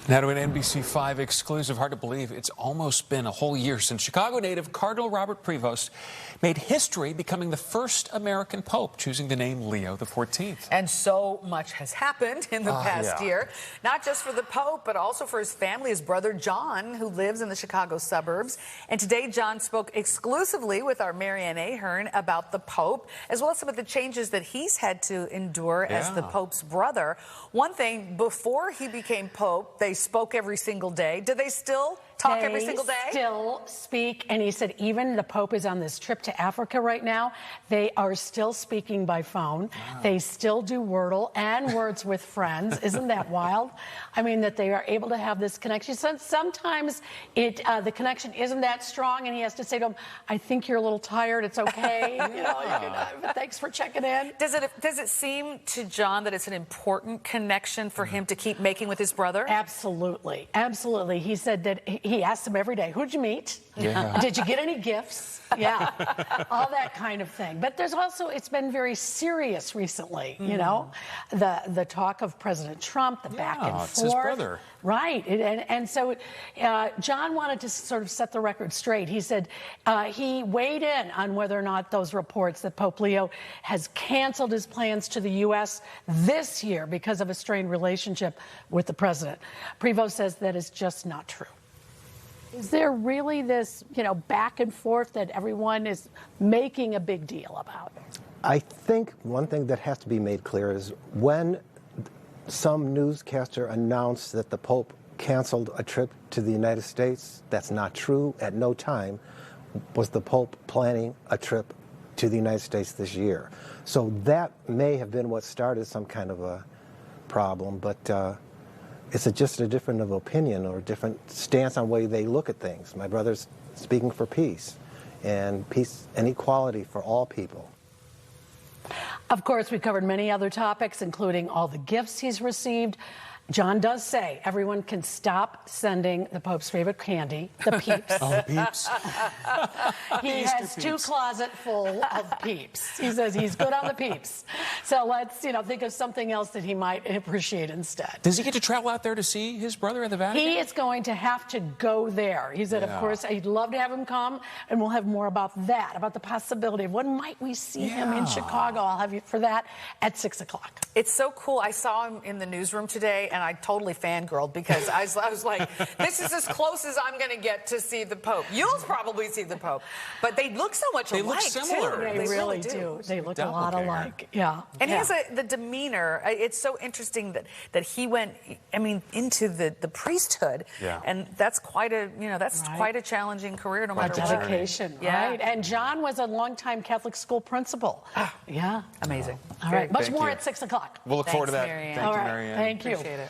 Now to an NBC5 exclusive. Hard to believe it's almost been a whole year since Chicago native Cardinal Robert Prevost made history becoming the first American pope, choosing the name Leo XIV. And so much has happened in the past year, not just for the pope, but also for his family, his brother John, who lives in the Chicago suburbs. And today, John spoke exclusively with our Ann Ahern about the pope, as well as some of the changes that he's had to endure as the pope's brother. One thing, before he became pope, they spoke every single day. Do they still talk every single day? They still speak, and he said even the Pope is on this trip to Africa right now. They are still speaking by phone. Wow. They still do Wordle and Words with Friends. Isn't that wild? I mean, that they are able to have this connection. Sometimes the connection isn't that strong, and he has to say to him, I think you're a little tired. It's okay. But thanks for checking in. Does it seem to John that it's an important connection for him to keep making with his brother? Absolutely. Absolutely. He said that he asked him every day, who'd you meet? Yeah. Did you get any gifts? Yeah. All that kind of thing. But there's also, it's been very serious recently, you know, the talk of President Trump, the back and forth. It's his brother. Right. And so John wanted to sort of set the record straight. He said he weighed in on whether or not those reports that Pope Leo has canceled his plans to the U.S. this year because of a strained relationship with the president. Prevost says that is just not true. Is there really this, back and forth that everyone is making a big deal about? I think one thing that has to be made clear is when some newscaster announced that the Pope canceled a trip to the United States, that's not true. At no time was the Pope planning a trip to the United States this year. So that may have been what started some kind of a problem, but it's just a different of opinion or a different stance on the way they look at things. My brother's speaking for peace and equality for all people. Of course, we've covered many other topics, including all the gifts he's received. John does say everyone can stop sending the Pope's favorite candy, the Peeps. Oh, the Peeps. He has two closets full of Peeps. He says he's good on the Peeps. So let's, think of something else that he might appreciate instead. Does he get to travel out there to see his brother in the Vatican? He is going to have to go there. He said, of course, he'd love to have him come, and we'll have more about that, about the possibility of when might we see him in Chicago. I'll have you for that at 6 o'clock. It's so cool. I saw him in the newsroom today, and I totally fangirled because I was like, this is as close as I'm going to get to see the Pope. You'll probably see the Pope. But they look so much alike, They look similar. too. They really do. They look a lot alike. Yeah. And he has the demeanor. It's so interesting that he went, into the priesthood. Yeah. And that's quite a, quite a challenging career no matter what. Dedication, right? And John was a longtime Catholic school principal. Yeah. Amazing. All right. Much more at 6 o'clock. We'll look forward to that. Mary Ann. Thank you, All right. Mary Ann. Thank you. Appreciate it.